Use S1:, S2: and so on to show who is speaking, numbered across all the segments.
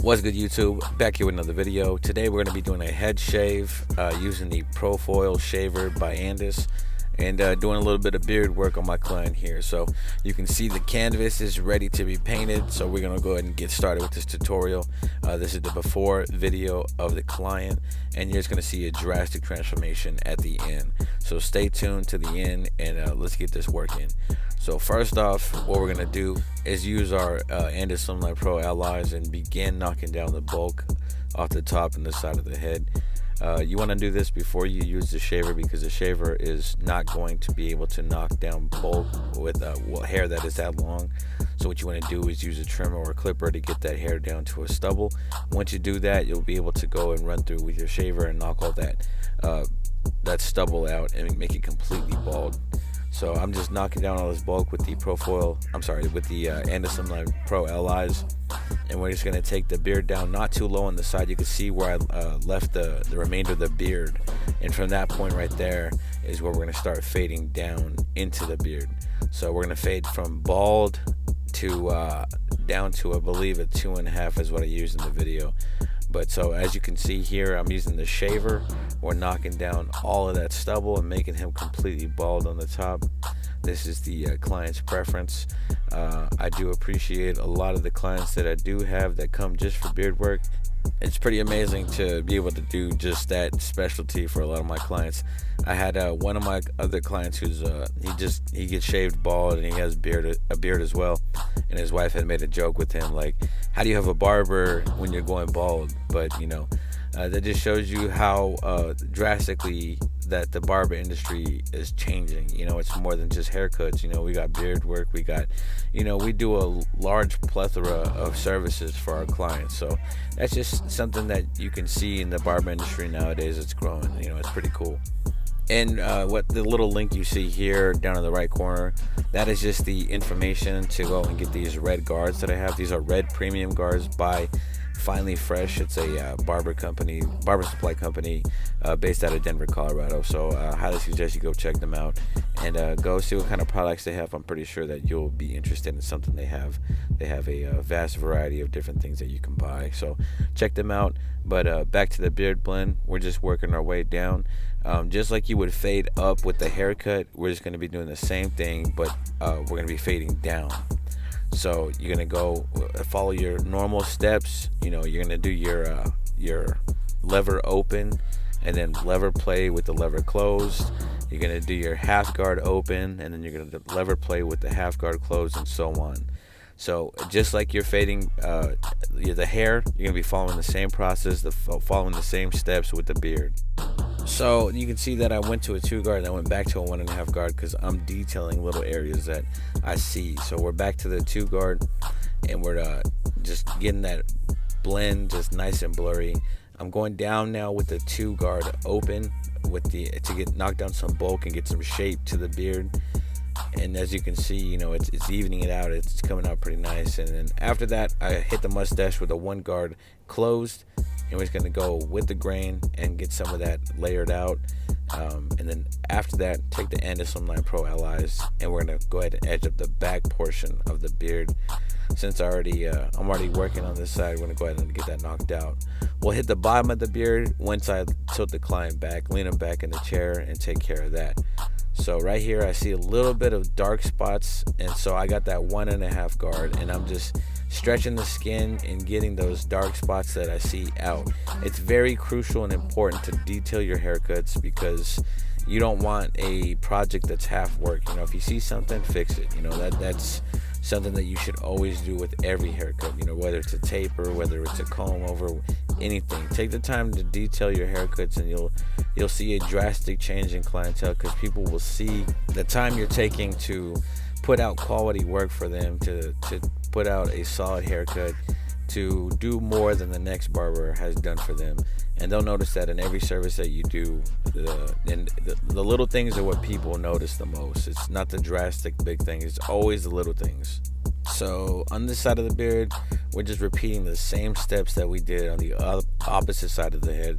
S1: What's good, YouTube? Back here with another video. Today we're going to be doing a head shave using the Profoil shaver by Andis, and doing a little bit of beard work on my client here. So you can see the canvas is ready to be painted, so we're going to go ahead and get started with this tutorial. This is the before video of the client, and you're just going to see a drastic transformation at the end. So stay tuned to the end, and let's get this working. So first off, what we're going to do is use our Andis Slimline Pro allies and begin knocking down the bulk off the top and the side of the head. You want to do this before you use the shaver, because the shaver is not going to be able to knock down bulk with hair that is that long. So what you want to do is use a trimmer or a clipper to get that hair down to a stubble. Once you do that, you'll be able to go and run through with your shaver and knock all that stubble out and make it completely bald. So I'm just knocking down all this bulk with the Andis Slimline Pro allies, and we're just going to take the beard down not too low on the side. You can see where I left the remainder of the beard, and from that point right there is where we're going to start fading down into the beard. So we're going to fade from bald to down to, I believe, a 2.5 is what I used in the video. But so as you can see here, I'm using the shaver. We're knocking down all of that stubble and making him completely bald on the top. This is the client's preference. I do appreciate a lot of the clients that I do have that come just for beard work. It's pretty amazing to be able to do just that specialty for a lot of my clients. I had one of my other clients who's he gets shaved bald, and he has a beard as well, and his wife had made a joke with him like, how do you have a barber when you're going bald? But you know, that just shows you how drastically that the barber industry is changing. You know, it's more than just haircuts. You know, we got beard work, we got, you know, we do a large plethora of services for our clients. So that's just something that you can see in the barber industry nowadays. It's growing. You know, it's pretty cool. And what the little link you see here down in the right corner, that is just the information to go and get these red guards that I have. These are red premium guards by Finally Fresh. It's a barber supply company based out of Denver, Colorado. So highly suggest you go check them out and go see what kind of products they have. I'm pretty sure that you'll be interested in something they have. They have a vast variety of different things that you can buy. So check them out. But back to the beard blend, we're just working our way down. Just like you would fade up with the haircut, we're just going to be doing the same thing, but we're going to be fading down. So you're going to go follow your normal steps. You know, you're going to do your lever open, and then lever play with the lever closed. You're going to do your half guard open, and then you're going to lever play with the half guard closed, and so on. So just like you're fading the hair, you're going to be following the same process, following the same steps with the beard. So you can see that I went to a 2 guard and I went back to a 1.5 guard because I'm detailing little areas that I see. So we're back to the 2 guard, and we're just getting that blend just nice and blurry. I'm going down now with the 2 guard open to get knocked down some bulk and get some shape to the beard. And as you can see, you know, it's evening it out. It's coming out pretty nice. And then after that, I hit the mustache with a 1 guard closed, and we're just going to go with the grain and get some of that layered out. And then after that, take the Andis Slimline Pro allies, and we're going to go ahead and edge up the back portion of the beard. Since I'm already working on this side, we're going to go ahead and get that knocked out. We'll hit the bottom of the beard once I tilt the client back, lean him back in the chair, and take care of that. So right here I see a little bit of dark spots, and so I got that 1.5 guard, and I'm just stretching the skin and getting those dark spots that I see out. It's very crucial and important to detail your haircuts, because you don't want a project that's half work. You know, if you see something, fix it. You know, that's something that you should always do with every haircut. You know, whether it's a taper, whether it's a comb over, anything. Take the time to detail your haircuts, and you'll see a drastic change in clientele, because people will see the time you're taking to put out quality work for them, to put out a solid haircut, to do more than the next barber has done for them. And they'll notice that in every service that you do. The little things are what people notice the most. It's not the drastic big thing, it's always the little things. So on this side of the beard, we're just repeating the same steps that we did on the opposite side of the head.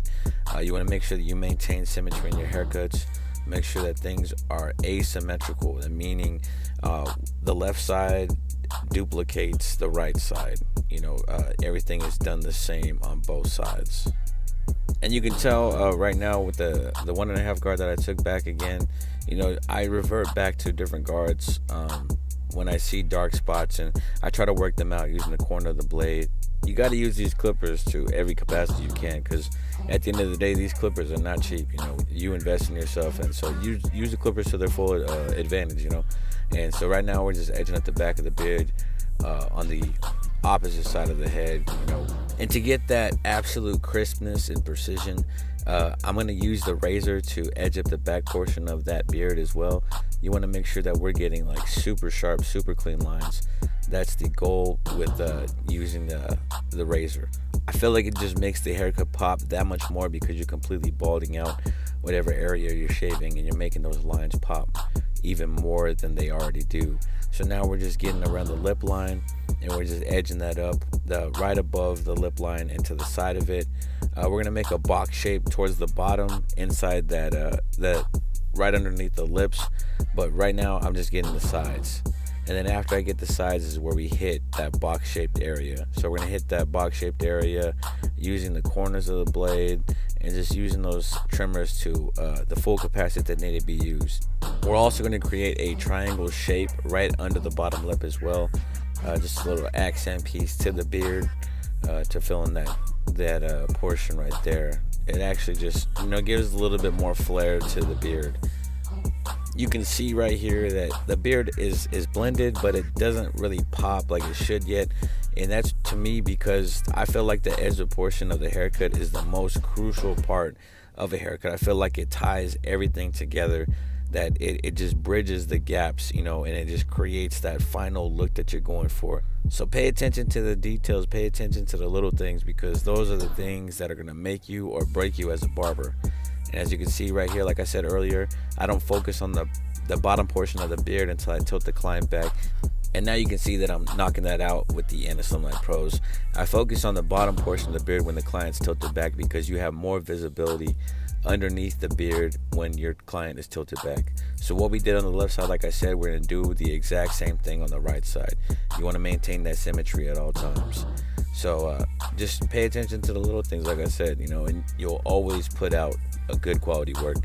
S1: You want to make sure that you maintain symmetry in your haircuts. Make sure that things are asymmetrical, meaning the left side duplicates the right side. everything is done the same on both sides. And you can tell right now with the 1.5 guard that I took back again, I revert back to different guards when I see dark spots, and I try to work them out using the corner of the blade. You got to use these clippers to every capacity you can, because at the end of the day, these clippers are not cheap. You invest in yourself, and so use the clippers to their full advantage. And so right now we're just edging up the back of the beard on the opposite side of the head. And to get that absolute crispness and precision, I'm going to use the razor to edge up the back portion of that beard as well. You want to make sure that we're getting like super sharp, super clean lines. That's the goal with using the razor. I feel like it just makes the haircut pop that much more, because you're completely balding out whatever area you're shaving, and you're making those lines pop even more than they already do. So now we're just getting around the lip line, and we're just edging that up right above the lip line and to the side of it. We're gonna make a box shape towards the bottom, inside that right underneath the lips. But right now I'm just getting the sides, and then after I get the sides is where we hit that box shaped area. So we're gonna hit that box shaped area using the corners of the blade, and just using those trimmers to the full capacity that need to be used. We're also going to create a triangle shape right under the bottom lip as well, just a little accent piece to the beard to fill in that portion right there. It actually just gives a little bit more flair to the beard. You can see right here that the beard is blended, but it doesn't really pop like it should yet. And that's, to me, because I feel like the edge portion of the haircut is the most crucial part of a haircut. I feel like it ties everything together, that it just bridges the gaps, and it just creates that final look that you're going for. So pay attention to the details, pay attention to the little things, because those are the things that are going to make you or break you as a barber. And as you can see right here, like I said earlier, I don't focus on the bottom portion of the beard until I tilt the client back. And now you can see that I'm knocking that out with the Slimline Pros. I focus on the bottom portion of the beard when the client's tilted back, because you have more visibility underneath the beard when your client is tilted back. So what we did on the left side, like I said, we're going to do the exact same thing on the right side. You want to maintain that symmetry at all times. So just pay attention to the little things, like I said, and you'll always put out a good quality work.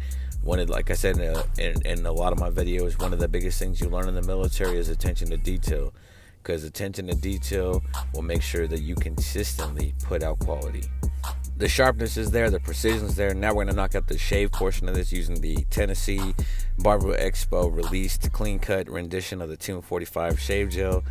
S1: Like I said in a lot of my videos, one of the biggest things you learn in the military is attention to detail, because attention to detail will make sure that you consistently put out quality. The sharpness is there, the precision is there. Now we're going to knock out the shave portion of this using the Tennessee Barber Expo released clean cut rendition of the 245 shave gel.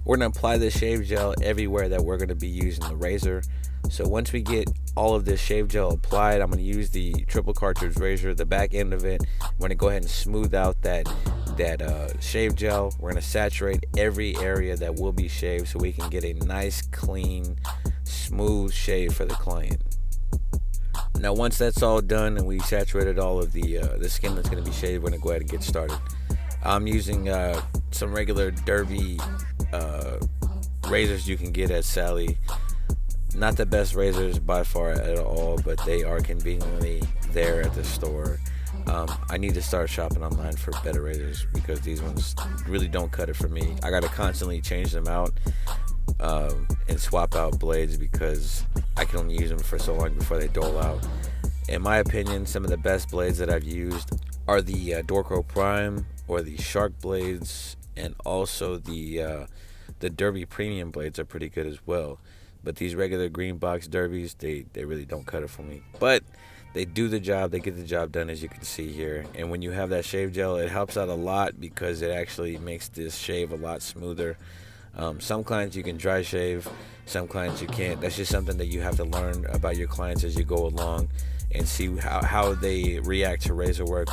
S1: We're going to apply this shave gel everywhere that we're going to be using the razor. So once we get all of this shave gel applied, I'm going to use the triple cartridge razor, the back end of it. We're going to go ahead and smooth out that shave gel. We're going to saturate every area that will be shaved, so we can get a nice, clean, smooth shave for the client. Now once that's all done and we saturated all of the skin that's going to be shaved, we're going to go ahead and get started. I'm using some regular Derby razors you can get at Sally. Not the best razors by far at all, but they are conveniently there at the store. I need to start shopping online for better razors, because these ones really don't cut it for me. I got to constantly change them out and swap out blades, because I can only use them for so long before they dull out. In my opinion, some of the best blades that I've used are the Dorco Prime or the Shark blades, and also the Derby Premium blades are pretty good as well. But these regular green box Derbies, they really don't cut it for me. But they do the job, they get the job done, as you can see here. And when you have that shave gel, it helps out a lot, because it actually makes this shave a lot smoother. Some clients you can dry shave, some clients you can't. That's just something that you have to learn about your clients as you go along, and see how they react to razor work,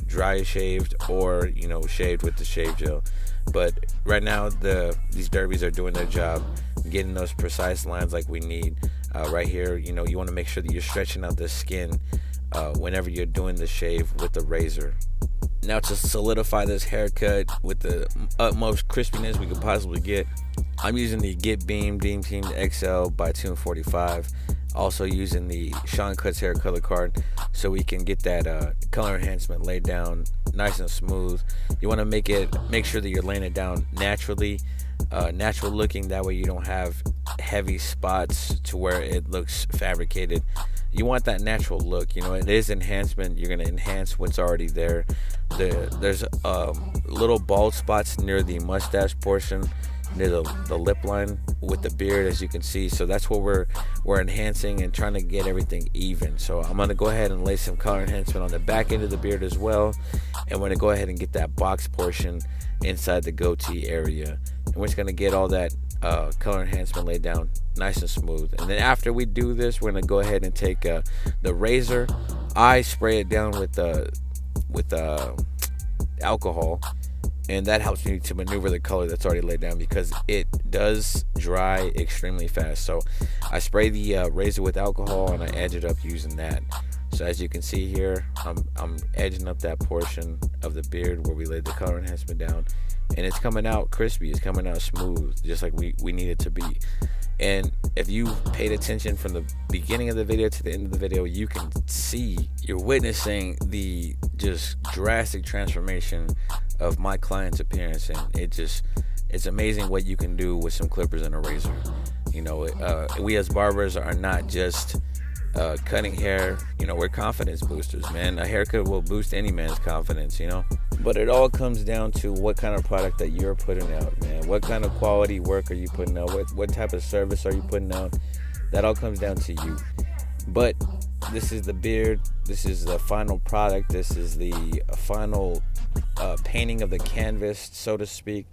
S1: dry shaved or shaved with the shave gel. But right now these Derbies are doing their job, getting those precise lines like we need. Right here, you want to make sure that you're stretching out the skin whenever you're doing the shave with the razor. Now to solidify this haircut with the utmost crispiness we could possibly get, I'm using the Get Beam Dean Team XL by 245. Also using the Sean Cuts Hair Color Card, so we can get that color enhancement laid down nice and smooth. You want to make sure that you're laying it down naturally, natural looking. That way you don't have heavy spots to where it looks fabricated. You want that natural look. You know, it is enhancement. You're gonna enhance what's already there. There's little bald spots near the mustache portion, near the lip line with the beard, as you can see. So that's what we're enhancing and trying to get everything even. So I'm gonna go ahead and lay some color enhancement on the back end of the beard as well, and we're gonna go ahead and get that box portion inside the goatee area, and we're just gonna get all that color enhancement laid down nice and smooth. And then after we do this, we're gonna go ahead and take the razor. I spray it down with alcohol, and that helps me to maneuver the color that's already laid down, because it does dry extremely fast. So I spray the razor with alcohol and I edge it up using that. So as you can see here, I'm edging up that portion of the beard where we laid the color enhancement down, and it's coming out crispy, it's coming out smooth, just like we need it to be. And if you paid attention from the beginning of the video to the end of the video, you can see, you're witnessing the just drastic transformation of my client's appearance. And it's amazing what you can do with some clippers and a razor. You know, we as barbers are not just cutting hair. You know, we're confidence boosters, man. A haircut will boost any man's confidence, you know. But it all comes down to what kind of product that you're putting out, man. What kind of quality work are you putting out? What type of service are you putting out? That all comes down to you. But this is the beard. This is the final product. This is the final painting of the canvas, so to speak.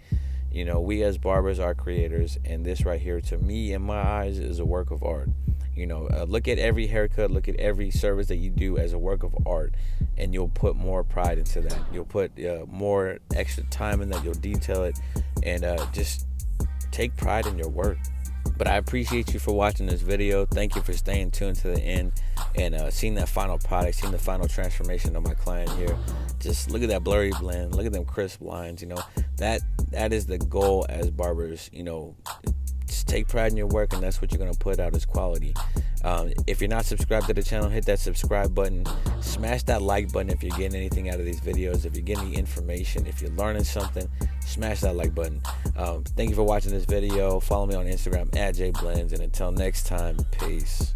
S1: You know, we as barbers are creators, and this right here, to me, in my eyes, is a work of art. You know, look at every haircut, look at every service that you do as a work of art, and you'll put more pride into that. You'll put more extra time in that. You'll detail it, and just take pride in your work. But I appreciate you for watching this video. Thank you for staying tuned to the end and seeing that final product, seeing the final transformation of my client here. Just look at that blurry blend. Look at them crisp lines. You know, that is the goal as barbers. You know, just take pride in your work, and that's what you're going to put out as quality. If you're not subscribed to the channel, hit that subscribe button. Smash that like button if you're getting anything out of these videos. If you're getting the information, if you're learning something, smash that like button. Thank you for watching this video. Follow me on Instagram @JBlends, and until next time, peace.